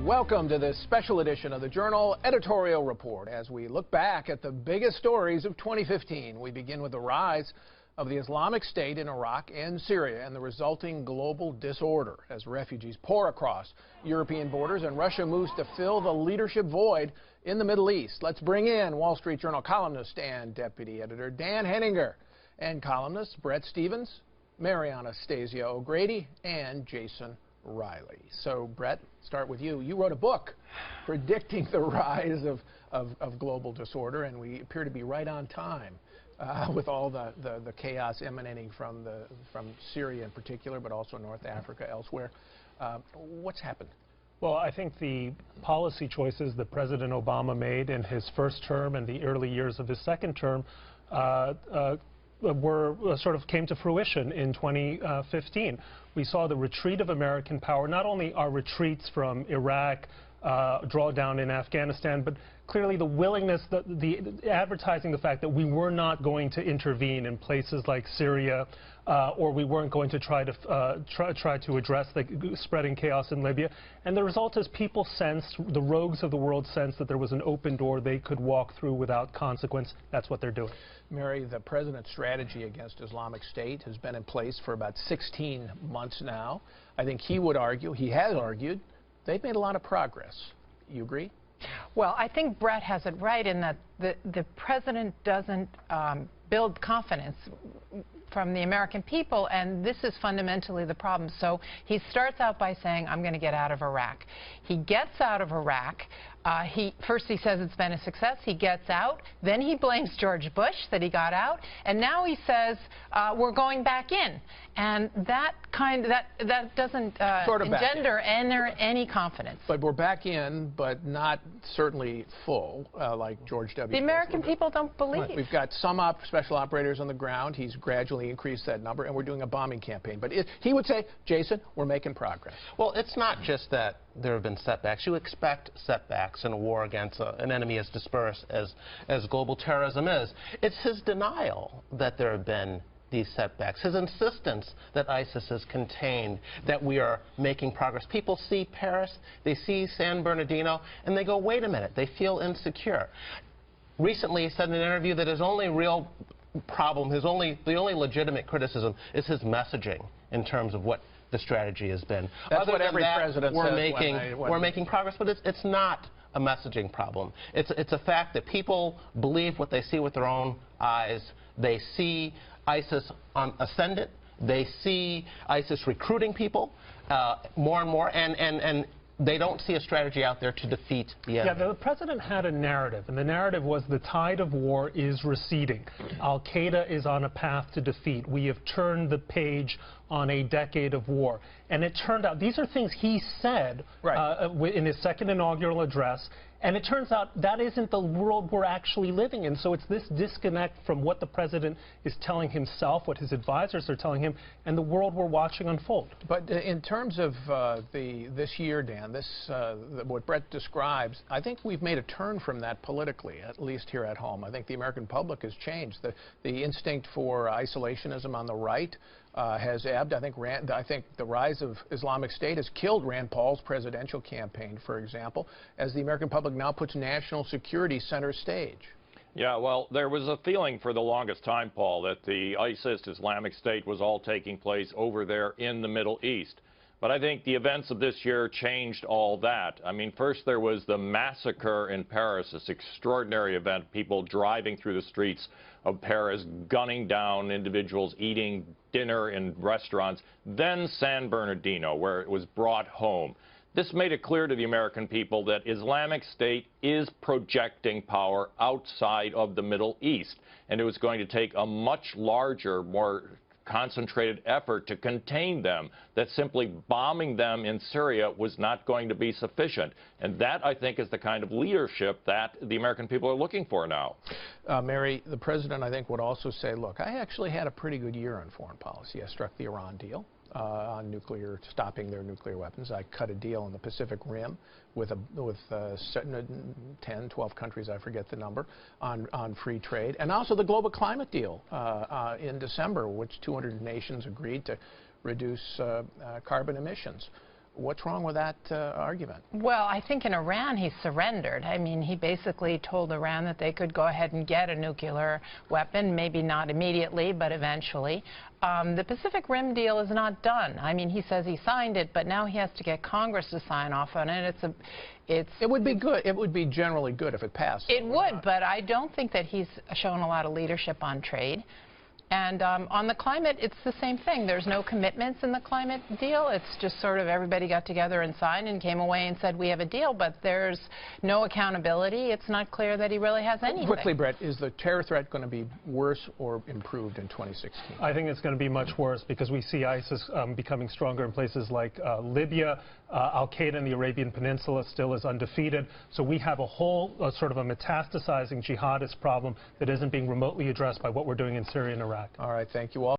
Welcome to this special edition of the Journal Editorial Report. As we look back at the biggest stories of 2015, we begin with the rise of the Islamic State in Iraq and Syria and the resulting global disorder as refugees pour across European borders and Russia moves to fill the leadership void in the Middle East. Let's bring in Wall Street Journal columnist and deputy editor Dan Henninger and columnists Bret Stephens, Mariana Stasia O'Grady, and Jason Riley. So, Bret, start with you. You wrote a book predicting the rise of global disorder, and we appear to be right on time with all the chaos emanating from Syria in particular, but also North Africa, elsewhere. What's happened? Well, I think the policy choices that President Obama made in his first term and the early years of his second term came to fruition in 2015. We saw the retreat of American power, not only our retreats from Iraq, drawdown in Afghanistan, but clearly the willingness, the advertising the fact that we were not going to intervene in places like Syria, or we weren't going to try to address the spreading chaos in Libya. And the result is people sensed, the rogues of the world sensed that there was an open door they could walk through without consequence. That's what they're doing. Mary, the president's strategy against Islamic State has been in place for about 16 months now. I think he would argue, he has argued, they've made a lot of progress. You agree? Well, I think Bret has it right in that the president doesn't build confidence from the American people, and this is fundamentally the problem. So he starts out by saying, I'm going to get out of Iraq. He gets out of Iraq. First he says it's been a success. He gets out. Then he blames George Bush that he got out. And now he says, we're going back in. And that doesn't engender any confidence. But we're back in, but not certainly full, like George W. The American people don't believe. Right. We've got some special operators on the ground. He's gradually increased that number, and we're doing a bombing campaign. But he would say, Jason, we're making progress. Well, it's not just that there have been setbacks. You expect setbacks in a war against an enemy as dispersed as global terrorism is. It's his denial that there have been these setbacks, his insistence that ISIS is contained, that we are making progress. People see Paris, they see San Bernardino, and they go, wait a minute, they feel insecure. Recently, he said in an interview that his only real problem, the only legitimate criticism is his messaging in terms of what the strategy has been. That's Other what than every that, president says we're making progress, but it's not a messaging problem. It's a fact that people believe what they see with their own eyes. They see ISIS on ascendant. They see ISIS recruiting people more and more, and they don't see a strategy out there to defeat the enemy. Yeah, the president had a narrative, and the narrative was the tide of war is receding. Al-Qaeda is on a path to defeat. We have turned the page on a decade of war. And it turned out, these are things he said in his second inaugural address, and it turns out that isn't the world we're actually living in. So it's this disconnect from what the president is telling himself, what his advisors are telling him, and the world we're watching unfold. But in terms of this year, Dan, what Bret describes, I think we've made a turn from that politically, at least here at home. I think the American public has changed. The instinct for isolationism on the right has ebbed. I think the rise of Islamic State has killed Rand Paul's presidential campaign, for example, as the American public now puts national security center stage. Yeah, well, there was a feeling for the longest time, Paul, that the ISIS Islamic State was all taking place over there in the Middle East. But I think the events of this year changed all that. I mean, first there was the massacre in Paris, this extraordinary event, people driving through the streets of Paris, gunning down individuals eating dinner in restaurants. Then San Bernardino, where it was brought home. This made it clear to the American people that Islamic State is projecting power outside of the Middle East, and it was going to take a much larger, more concentrated effort to contain them, that simply bombing them in Syria was not going to be sufficient. And that, I think, is the kind of leadership that the American people are looking for now. Mary, the president, I think, would also say, look, I actually had a pretty good year on foreign policy. I struck the Iran deal on stopping their nuclear weapons. I cut a deal in the Pacific Rim with 10, 12 countries, I forget the number, on free trade. And also the global climate deal in December, which 200 nations agreed to reduce carbon emissions. What's wrong with that argument? Well, I think in Iran he surrendered. I mean, he basically told Iran that they could go ahead and get a nuclear weapon, maybe not immediately, but eventually. The Pacific Rim deal is not done. I mean, he says he signed it, but now he has to get Congress to sign off on it. It would be good. It would be generally good if it passed. It would, but I don't think that he's shown a lot of leadership on trade. And on the climate, it's the same thing. There's no commitments in the climate deal. It's just sort of everybody got together and signed and came away and said, we have a deal, but there's no accountability. It's not clear that he really has anything. Quickly, Brett, is the terror threat going to be worse or improved in 2016? I think it's going to be much worse because we see ISIS becoming stronger in places like Libya. Al-Qaeda in the Arabian Peninsula still is undefeated. So we have a whole sort of a metastasizing jihadist problem that isn't being remotely addressed by what we're doing in Syria and Iraq. All right, thank you all.